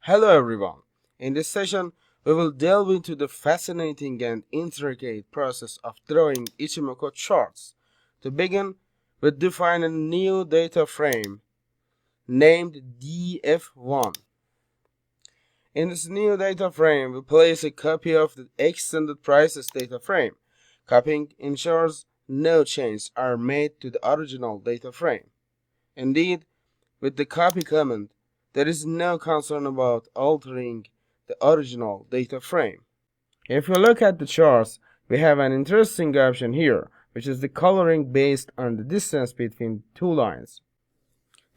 Hello everyone. In this session, we will delve into the fascinating and intricate process of drawing Ichimoku charts. To begin, we define a new data frame named DF1. In this new data frame, we place a copy of the extended prices data frame. Copying ensures no changes are made to the original data frame. Indeed, with the copy command, there is no concern about altering the original data frame. If you look at the charts, we have an interesting option here, which is the coloring based on the distance between two lines.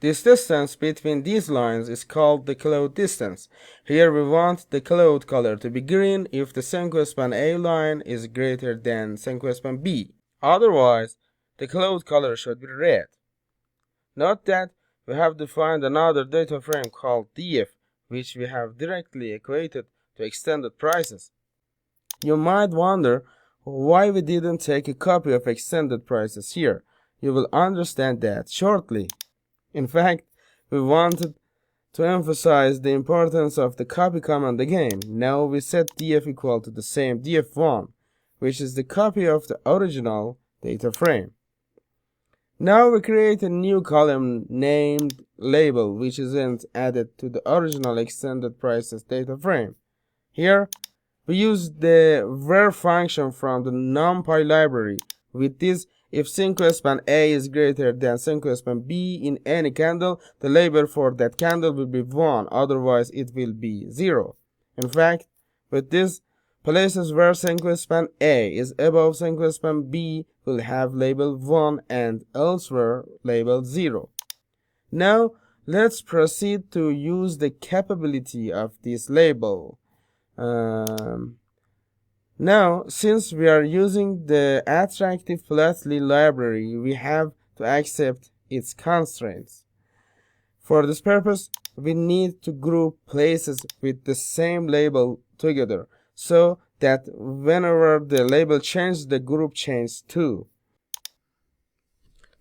This distance between these lines is called the cloud distance. Here we want the cloud color to be green if the Senkou span A line is greater than Senkou span B. Otherwise, the cloud color should be red. Note that we have defined another data frame called DF, which we have directly equated to extended prices. You might wonder why we didn't take a copy of extended prices here. You will understand that shortly. In fact, we wanted to emphasize the importance of the copy command again. Now we set DF equal to the same DF1, which is the copy of the original data frame. Now we create a new column named label, which isn't added to the original extended prices data frame. Here, we use the var function from the numpy library. With this, if Senkou span A is greater than Senkou span B in any candle, the label for that candle will be 1, otherwise it will be 0. In fact, with this, places where Senkou span A is above Senkou span B will have label 1 and elsewhere label 0. Now, let's proceed to use the capability of this label. Now, since we are using the attractive Plotly library, we have to accept its constraints. For this purpose, we need to group places with the same label together, so that whenever the label changes, the group changes too.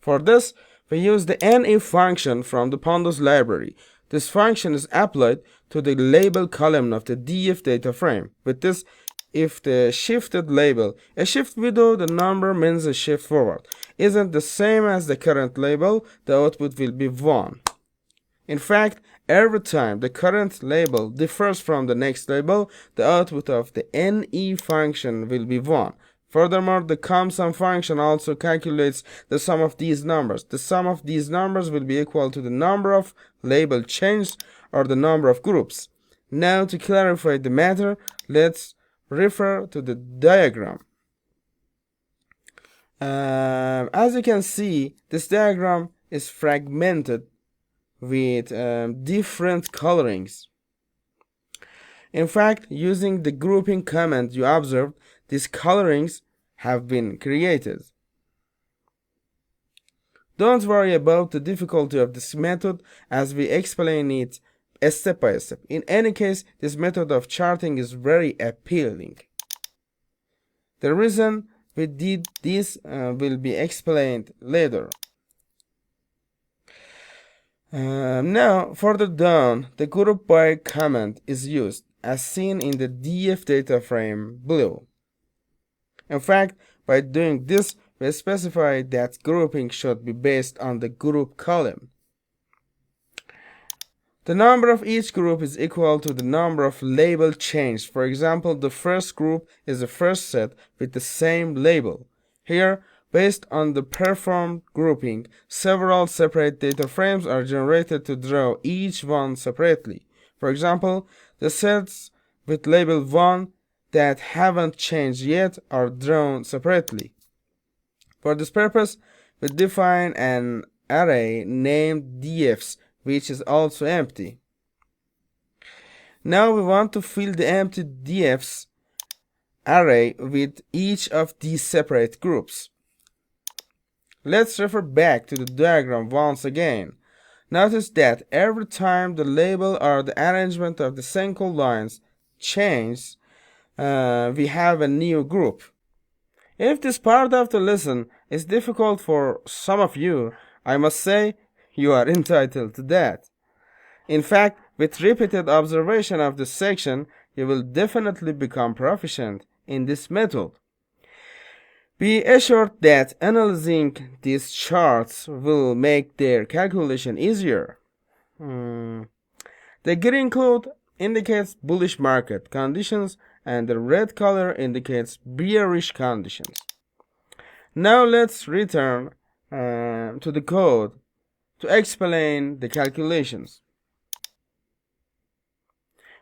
For this, we use the NIF function from the Pandas library. This function is applied to the label column of the DF data frame. With this, if the shifted label, a shift without the number means a shift forward, isn't the same as the current label, the output will be 1. In fact, every time the current label differs from the next label, the output of the NE function will be 1. Furthermore, the COMSUM function also calculates the sum of these numbers. The sum of these numbers will be equal to the number of label changes or the number of groups. Now, to clarify the matter, let's refer to the diagram. As you can see, this diagram is fragmented with different colorings. In fact, using the grouping command you observed, these colorings have been created. Don't worry about the difficulty of this method as we explain it step by step. In any case, this method of charting is very appealing. The reason we did this will be explained later. Now, further down, the group by command is used, as seen in the DF data frame below. In fact, by doing this, we specify that grouping should be based on the group column. The number of each group is equal to the number of label changes. For example, the first group is the first set with the same label. Here, based on the performed grouping, several separate data frames are generated to draw each one separately. For example, the sets with label 1 that haven't changed yet are drawn separately. For this purpose, we define an array named DFs, which is also empty. Now we want to fill the empty DFs array with each of these separate groups. Let's refer back to the diagram once again. Notice that every time the label or the arrangement of the Senkou lines changes, we have a new group. If this part of the lesson is difficult for some of you, I must say you are entitled to that. In fact, With repeated observation of the section, you will definitely become proficient in this method. Be assured that analyzing these charts will make their calculation easier. The green cloud indicates bullish market conditions and the red color indicates bearish conditions. Now let's return to the code to explain the calculations.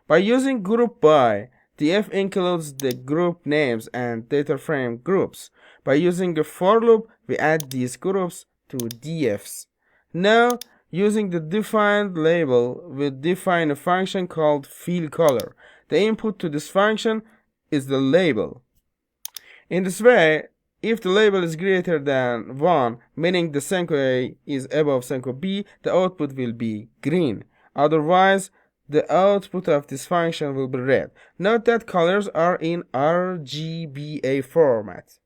By using group by, df includes the group names and data frame groups. By using a for loop, we add these groups to dfs. Now, using the defined label, we define a function called fillColor. The input to this function is the label. In this way, if the label is greater than 1, meaning the Senkou A is above Senkou B, the output will be green. Otherwise, the output of this function will be red. Note that colors are in RGBA format.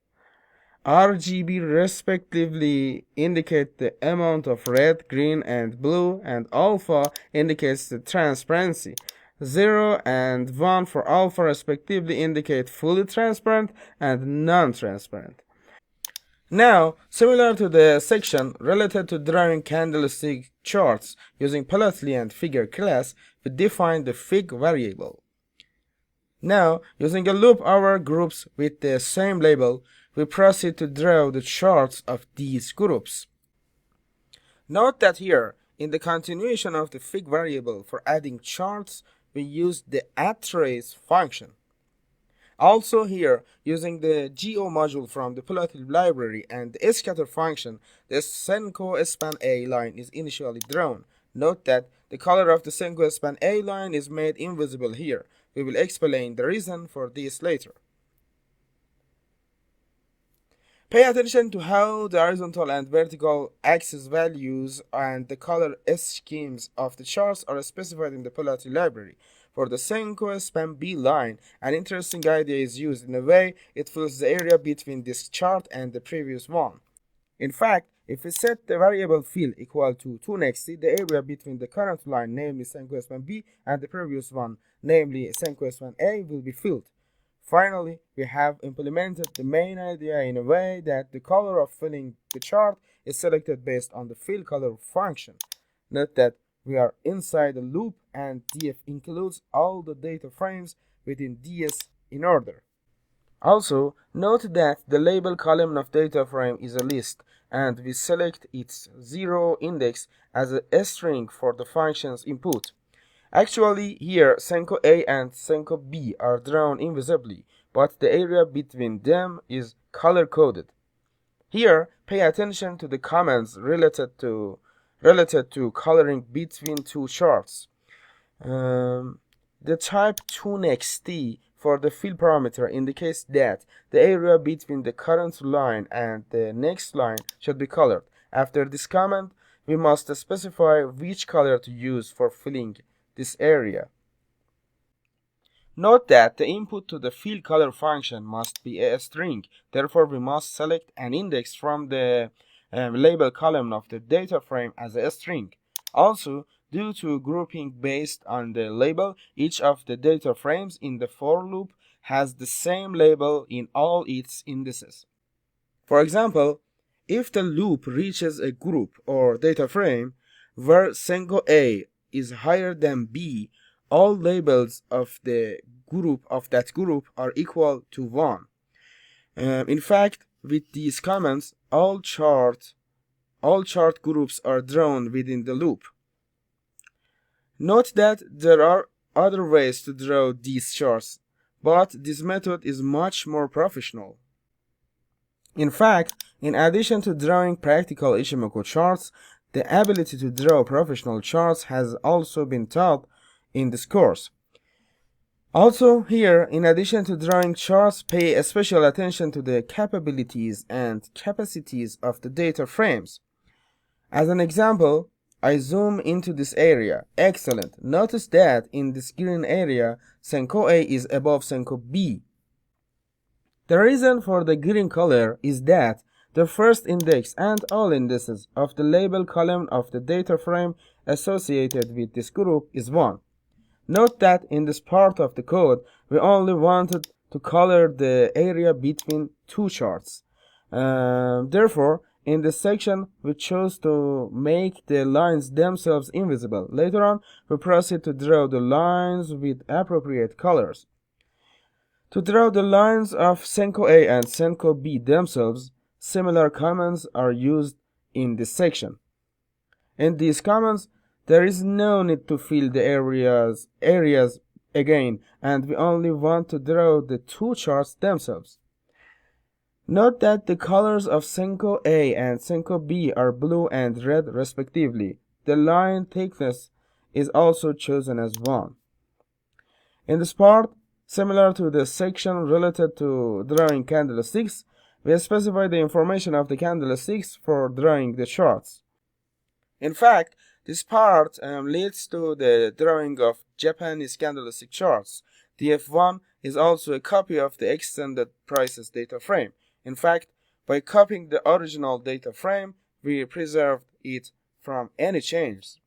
RGB respectively indicate the amount of red, green, and blue, and alpha indicates the transparency. 0 and 1 for alpha respectively indicate fully transparent and non-transparent. Now, similar to the section related to drawing candlestick charts using Plotly and Figure class, we define the fig variable. Now, using a loop our groups with the same label, we proceed to draw the charts of these groups. Note that here, in the continuation of the fig variable for adding charts, we use the addTrace function. Also here, using the GO module from the Plotly library and the scatter function, the Senkou span A line is initially drawn. Note that the color of the Senkou span A line is made invisible here. We will explain the reason for this later. Pay attention to how the horizontal and vertical axis values and the color schemes of the charts are specified in the Plotly library. For the Senkou span B line, an interesting idea is used in a way it fills the area between this chart and the previous one. In fact, if we set the variable fill equal to 2nxt, the area between the current line, namely Senkou span B, and the previous one, namely Senkou span A, will be filled. Finally, we have implemented the main idea in a way that the color of filling the chart is selected based on the fillColor function. Note that we are inside a loop and df includes all the data frames within ds in order. Also, note that the label column of data frame is a list and we select its 0 index as a string for the function's input. Actually, here Senkou A and Senkou B are drawn invisibly, but the area between them is color-coded. Here, pay attention to the comments related to coloring between two charts. The type 2nxt for the fill parameter indicates that the area between the current line and the next line should be colored. After this comment, we must specify which color to use for filling this area. Note that the input to the fillColor function must be a string. Therefore, we must select an index from the label column of the data frame as a string. Also, due to grouping based on the label, each of the data frames in the for loop has the same label in all its indices. For example, if the loop reaches a group or data frame where Senkou A is higher than B, all labels of the group of that group are equal to 1. In fact, with these comments, all chart groups are drawn within the loop. Note that there are other ways to draw these charts, but this method is much more professional. In fact, in addition to drawing practical Ichimoku charts, the ability to draw professional charts has also been taught in this course. Also here, in addition to drawing charts, pay special attention to the capabilities and capacities of the data frames. As an example, I zoom into this area. Excellent. Notice that in this green area, Senkou A is above Senkou B. The reason for the green color is that the first index and all indices of the label column of the data frame associated with this group is 1. Note that in this part of the code, we only wanted to color the area between two charts. Therefore, in this section, we chose to make the lines themselves invisible. Later on, we proceed to draw the lines with appropriate colors. To draw the lines of Senkou A and Senkou B themselves, similar commands are used in this section. In these commands, there is no need to fill the areas again, and we only want to draw the two charts themselves. Note that the colors of Senkou A and Senkou B are blue and red respectively. The line thickness is also chosen as 1. In this part, similar to the section related to drawing candlesticks, we specify the information of the candlesticks for drawing the charts. In fact, this part leads to the drawing of Japanese candlestick charts. The F1 is also a copy of the extended prices data frame. In fact, by copying the original data frame, we preserved it from any changes.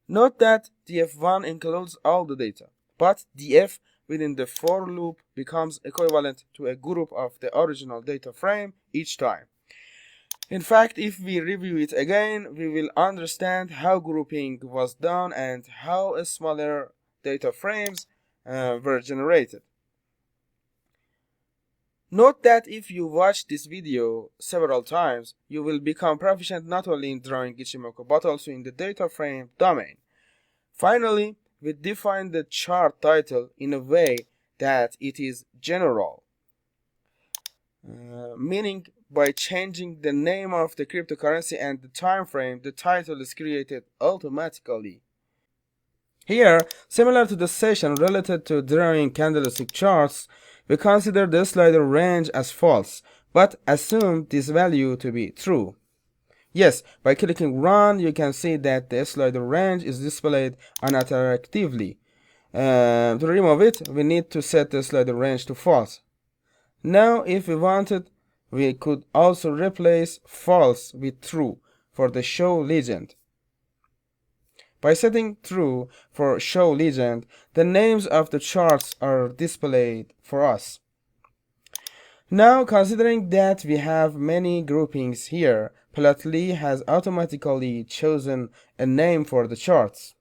Note that the F1 includes all the data, but the F within the for loop becomes equivalent to a group of the original data frame each time. In fact, if we review it again, we will understand how grouping was done and how smaller data frames were generated. Note that if you watch this video several times, you will become proficient not only in drawing Ichimoku but also in the data frame domain. Finally, we define the chart title in a way that it is general, meaning by changing the name of the cryptocurrency and the time frame, the title is created automatically. Here, similar to the session related to drawing candlestick charts, we consider the slider range as false, but assume this value to be true. Yes, by clicking Run, you can see that the slider range is displayed unattractively. To remove it, we need to set the slider range to false. Now, if we wanted, we could also replace false with true for the show legend. By setting true for show legend, the names of the charts are displayed for us. Now, considering that we have many groupings here, Matplotlib has automatically chosen a name for the charts.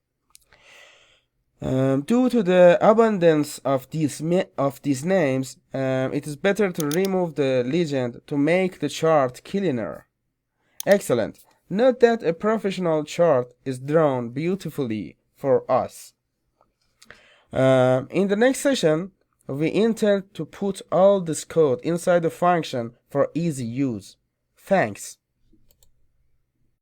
Due to the abundance of these names, it is better to remove the legend to make the chart cleaner. Excellent. Note that a professional chart is drawn beautifully for us. In the next session, we intend to put all this code inside the function for easy use. Thanks.